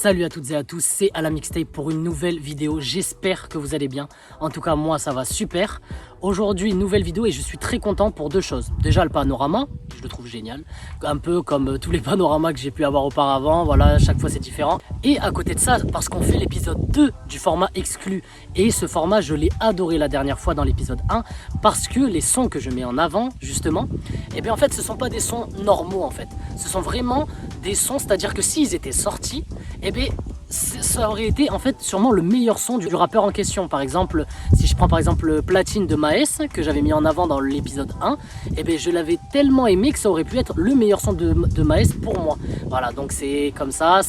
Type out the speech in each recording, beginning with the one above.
Salut à toutes et à tous, c'est Ala Mixtape pour une nouvelle vidéo. J'espère que vous allez bien. En tout cas, moi, ça va super. Aujourd'hui, nouvelle vidéo et je suis très content pour deux choses. Déjà, le panorama, je le trouve génial. Un peu comme tous les panoramas que j'ai pu avoir auparavant. Voilà, chaque fois, c'est différent. Et à côté de ça, parce qu'on fait l'épisode 2 du format exclu. Et ce format, je l'ai adoré la dernière fois dans l'épisode 1 parce que les sons que je mets en avant, justement, eh bien, en fait, ce ne sont pas des sons normaux, en fait. Ce sont vraiment des sons, c'est-à-dire que s'ils étaient sortis, eh bien, ça aurait été en fait sûrement le meilleur son du rappeur en question. Par exemple, si je prends par exemple Platine de Maes que j'avais mis en avant dans l'épisode 1, et bien je l'avais tellement aimé que ça aurait pu être le meilleur son de Maes pour moi. Voilà, donc c'est comme ça.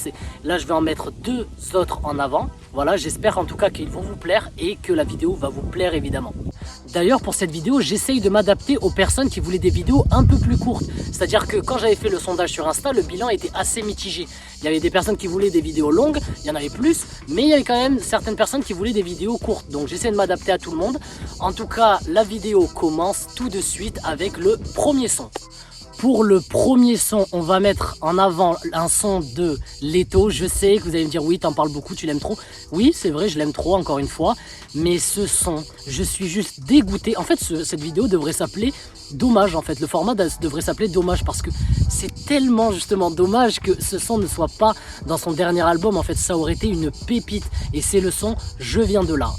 Là, je vais en mettre deux autres en avant. Voilà, j'espère en tout cas qu'ils vont vous plaire et que la vidéo va vous plaire évidemment. D'ailleurs, pour cette vidéo, j'essaye de m'adapter aux personnes qui voulaient des vidéos un peu plus courtes. C'est-à-dire que quand j'avais fait le sondage sur Insta, le bilan était assez mitigé. Il y avait des personnes qui voulaient des vidéos longues, il y en avait plus, mais il y avait quand même certaines personnes qui voulaient des vidéos courtes. Donc j'essaie de m'adapter à tout le monde. En tout cas, la vidéo commence tout de suite avec le premier son. Pour le premier son, on va mettre en avant un son de Leto. Je sais que vous allez me dire, oui, t'en parles beaucoup, tu l'aimes trop. Oui, c'est vrai, je l'aime trop, encore une fois. Mais ce son, je suis juste dégoûté. En fait, cette vidéo devrait s'appeler Dommage, en fait. Le format devrait s'appeler Dommage parce que c'est tellement, justement, dommage que ce son ne soit pas dans son dernier album. En fait, ça aurait été une pépite. Et c'est le son Je viens de là.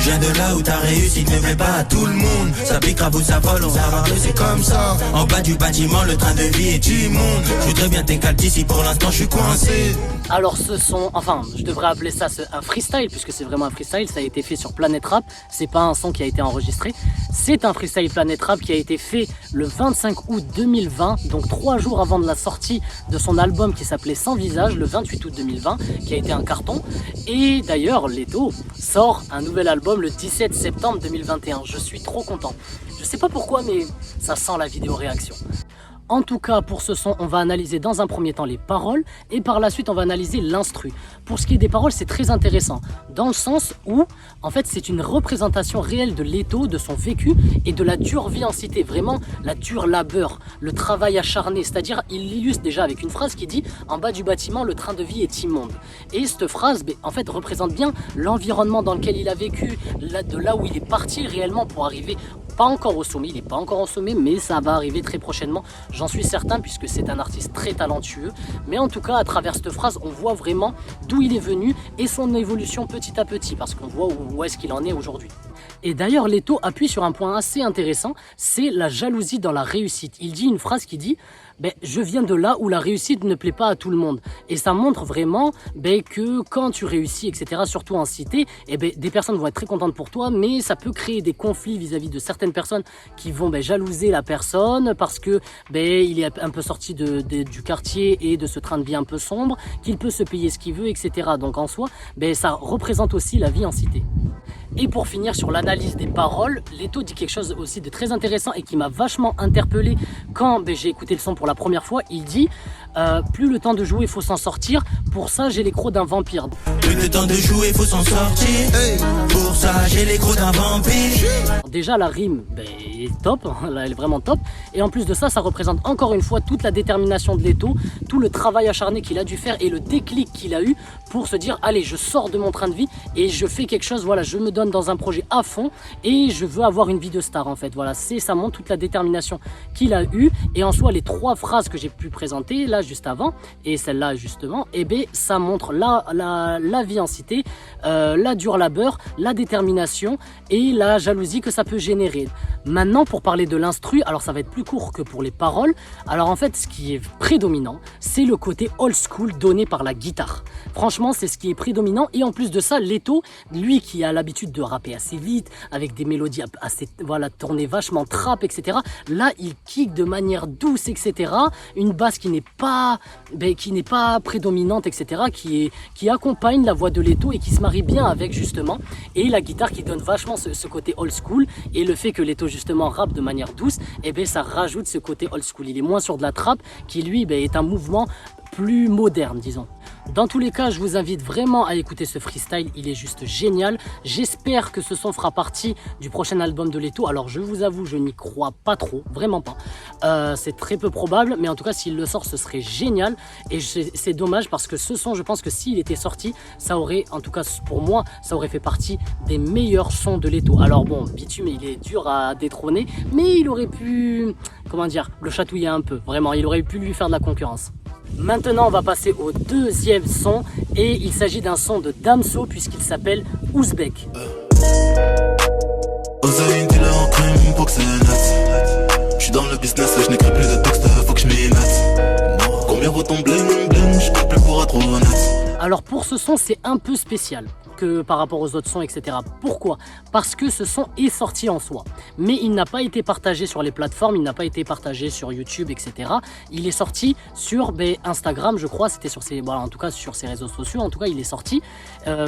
Je viens de là où ta réussite ne plaît pas à tout le monde. Ça pique, ou ça vole, on va parler, c'est comme ça. En bas du bâtiment, le train de vie est immonde. Je voudrais bien t'écalter ici, pour l'instant je suis coincé. Alors ce son, enfin je devrais appeler ça un freestyle puisque c'est vraiment un freestyle, ça a été fait sur Planet Rap, c'est pas un son qui a été enregistré, c'est un freestyle Planet Rap qui a été fait le 25 août 2020, donc 3 jours avant de la sortie de son album qui s'appelait Sans Visage, le 28 août 2020, qui a été un carton. Et d'ailleurs Leto sort un nouvel album le 17 septembre 2021, je suis trop content. Je sais pas pourquoi mais ça sent la vidéo réaction. En tout cas, pour ce son, on va analyser dans un premier temps les paroles et par la suite, on va analyser l'instru. Pour ce qui est des paroles, c'est très intéressant dans le sens où, en fait, c'est une représentation réelle de Leto, de son vécu et de la dure vie en cité. Vraiment, la dure labeur, le travail acharné. C'est-à-dire, il l'illustre déjà avec une phrase qui dit « En bas du bâtiment, le train de vie est immonde ». Et cette phrase, en fait, représente bien l'environnement dans lequel il a vécu, de là où il est parti réellement pour arriver pas encore au sommet. Il n'est pas encore au sommet, mais ça va arriver très prochainement. J'en suis certain puisque c'est un artiste très talentueux. Mais en tout cas, à travers cette phrase, on voit vraiment d'où il est venu et son évolution petit à petit parce qu'on voit où est-ce qu'il en est aujourd'hui. Et d'ailleurs, Leto appuie sur un point assez intéressant, c'est la jalousie dans la réussite. Il dit une phrase qui dit « Je viens de là où la réussite ne plaît pas à tout le monde ». Et ça montre vraiment que quand tu réussis, etc., surtout en cité, des personnes vont être très contentes pour toi, mais ça peut créer des conflits vis-à-vis de certaines personnes qui vont jalouser la personne parce que il est un peu sorti du quartier et de ce train de vie un peu sombre, qu'il peut se payer ce qu'il veut, etc. Donc en soi, ça représente aussi la vie en cité. Et pour finir sur l'analyse des paroles, Leto dit quelque chose aussi de très intéressant et qui m'a vachement interpellé quand j'ai écouté le son pour la première fois. Il dit plus le temps de jouer, il faut s'en sortir. Pour ça, j'ai les crocs d'un vampire. Plus le temps de jouer, il faut s'en sortir. Hey. Pour ça, j'ai les crocs d'un vampire. Déjà, la rime est top, elle est vraiment top. Et en plus de ça, ça représente encore une fois toute la détermination de Leto, tout le travail acharné qu'il a dû faire et le déclic qu'il a eu pour se dire allez, je sors de mon train de vie et je fais quelque chose, voilà, je me donne dans un projet à fond et je veux avoir une vie de star en fait. Voilà, ça montre toute la détermination qu'il a eue. Et en soi, les trois phrases que j'ai pu présenter là juste avant et celle-là justement, ça montre la vie en cité, la dure labeur, la détermination et la jalousie que ça peut générer. Maintenant, pour parler de l'instru, alors ça va être plus court que pour les paroles. Alors en fait, ce qui est prédominant, c'est le côté old school donné par la guitare. Franchement, c'est ce qui est prédominant. Et en plus de ça, Leto, lui qui a l'habitude de rapper assez vite, avec des mélodies assez, voilà, tournées vachement trap, etc. Là, il kick de manière douce, etc. Une basse qui n'est pas prédominante, etc. Qui accompagne la voix de Leto et qui se marie bien avec justement. Et la guitare qui donne vachement ce côté old school. Et le fait que Leto justement rappe de manière douce, ça rajoute ce côté old school. Il est moins sur de la trap qui lui est un mouvement plus moderne, disons. Dans tous les cas, je vous invite vraiment à écouter ce freestyle, il est juste génial. J'espère que ce son fera partie du prochain album de Leto. Alors je vous avoue, je n'y crois pas trop, vraiment pas. C'est très peu probable, mais en tout cas s'il le sort, ce serait génial. Et c'est dommage parce que ce son, je pense que s'il était sorti, ça aurait, en tout cas pour moi, ça aurait fait partie des meilleurs sons de Leto. Alors bon, Bitume, il est dur à détrôner, mais il aurait pu, comment dire, le chatouiller un peu. Vraiment, il aurait pu lui faire de la concurrence. Maintenant, on va passer au deuxième son et il s'agit d'un son de Damso puisqu'il s'appelle Ouzbek. Je suis dans le business, je n'écris plus de texte, faut que je m'y mette. Combien vaut ton bling bling, je compte plus pour être honnête. Alors pour ce son, c'est un peu spécial que par rapport aux autres sons, etc. Pourquoi? Parce que ce son est sorti en soi, mais il n'a pas été partagé sur les plateformes, il n'a pas été partagé sur YouTube, etc. Il est sorti sur Instagram, je crois, c'était sur ses, voilà, en tout cas sur ses réseaux sociaux. En tout cas, il est sorti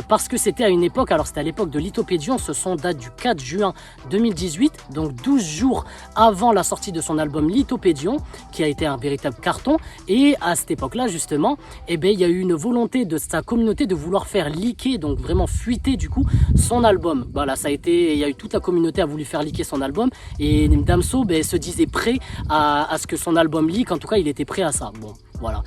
parce que c'était à une époque. Alors c'était à l'époque de Lithopédion. Ce son date du 4 juin 2018, donc 12 jours avant la sortie de son album Lithopédion, qui a été un véritable carton. Et à cette époque-là, justement, il y a eu une volonté de sa communauté de vouloir faire leaker, donc vraiment fuiter du coup son album. Voilà, ça a été, il y a eu toute la communauté a voulu faire leaker son album et Damso se disait prêt à ce que son album leak. En tout cas, il était prêt à ça. Bon, voilà.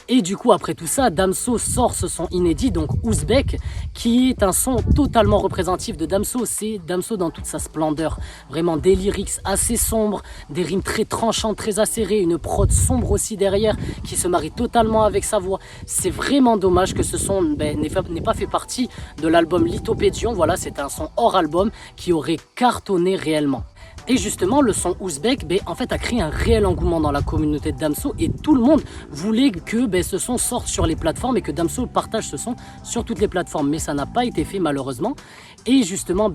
Et du coup, après tout ça, Damso sort ce son inédit, donc Ouzbek, qui est un son totalement représentatif de Damso. C'est Damso dans toute sa splendeur. Vraiment des lyrics assez sombres, des rimes très tranchantes, très acérées, une prod sombre aussi derrière, qui se marie totalement avec sa voix. C'est vraiment dommage que ce son n'ait pas fait partie de l'album Lithopédion. Voilà, c'est un son hors album qui aurait cartonné réellement. Et justement, le son Ouzbek, en fait, a créé un réel engouement dans la communauté de Damso et tout le monde voulait que ce son sorte sur les plateformes et que Damso partage ce son sur toutes les plateformes. Mais ça n'a pas été fait malheureusement. Et justement,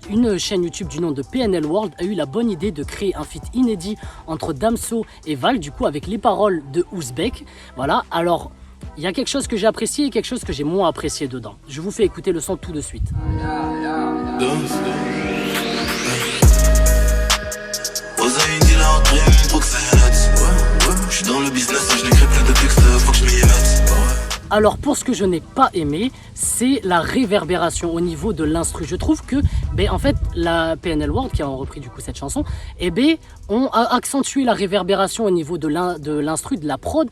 une chaîne YouTube du nom de PNL World a eu la bonne idée de créer un feat inédit entre Damso et Val, du coup avec les paroles de Ouzbek. Voilà, alors il y a quelque chose que j'ai apprécié et quelque chose que j'ai moins apprécié dedans. Je vous fais écouter le son tout de suite. Je suis dans le business, je n'écris plus de texte, faut que je m'y mette. Alors pour ce que je n'ai pas aimé, c'est la réverbération au niveau de l'instru. Je trouve que en fait la PNL World qui a repris du coup cette chanson, ont accentué la réverbération au niveau de l'instru, de la prod.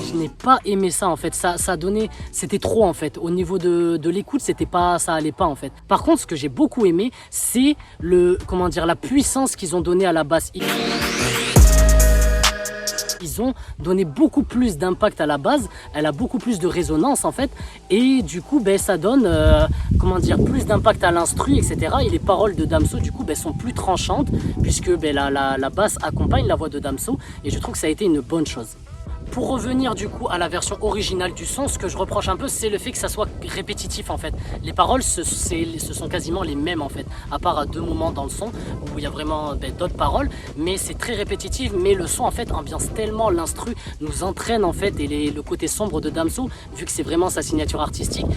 Je n'ai pas aimé ça en fait, ça donnait, c'était trop en fait, au niveau de l'écoute, c'était pas, ça allait pas en fait. Par contre, ce que j'ai beaucoup aimé, c'est la puissance qu'ils ont donnée à la basse. Ils ont donné beaucoup plus d'impact à la base, elle a beaucoup plus de résonance en fait, et du coup ça donne plus d'impact à l'instru, etc. Et les paroles de Damso du coup sont plus tranchantes puisque la basse accompagne la voix de Damso, et je trouve que ça a été une bonne chose. Pour revenir du coup à la version originale du son, ce que je reproche un peu, c'est le fait que ça soit répétitif en fait. Les paroles, ce sont quasiment les mêmes en fait, à part à deux moments dans le son où il y a vraiment d'autres paroles, mais c'est très répétitif. Mais le son en fait ambiance tellement, l'instru nous entraîne en fait, et le côté sombre de Damso, vu que c'est vraiment sa signature artistique,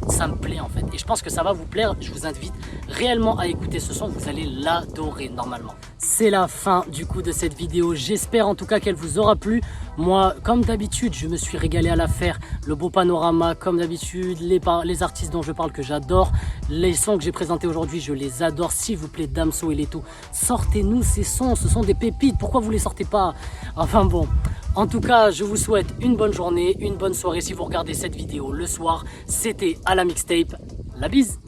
ça me plaît en fait. Et je pense que ça va vous plaire, je vous invite réellement à écouter ce son, vous allez l'adorer normalement. C'est la fin du coup de cette vidéo, j'espère en tout cas qu'elle vous aura plu. Moi, comme d'habitude, je me suis régalé à la faire. Le beau panorama, comme d'habitude, les artistes dont je parle que j'adore. Les sons que j'ai présentés aujourd'hui, je les adore. S'il vous plaît, Damso et Leto, sortez-nous ces sons. Ce sont des pépites. Pourquoi vous les sortez pas? Enfin bon. En tout cas, je vous souhaite une bonne journée, une bonne soirée si vous regardez cette vidéo le soir. C'était à la mixtape. La bise!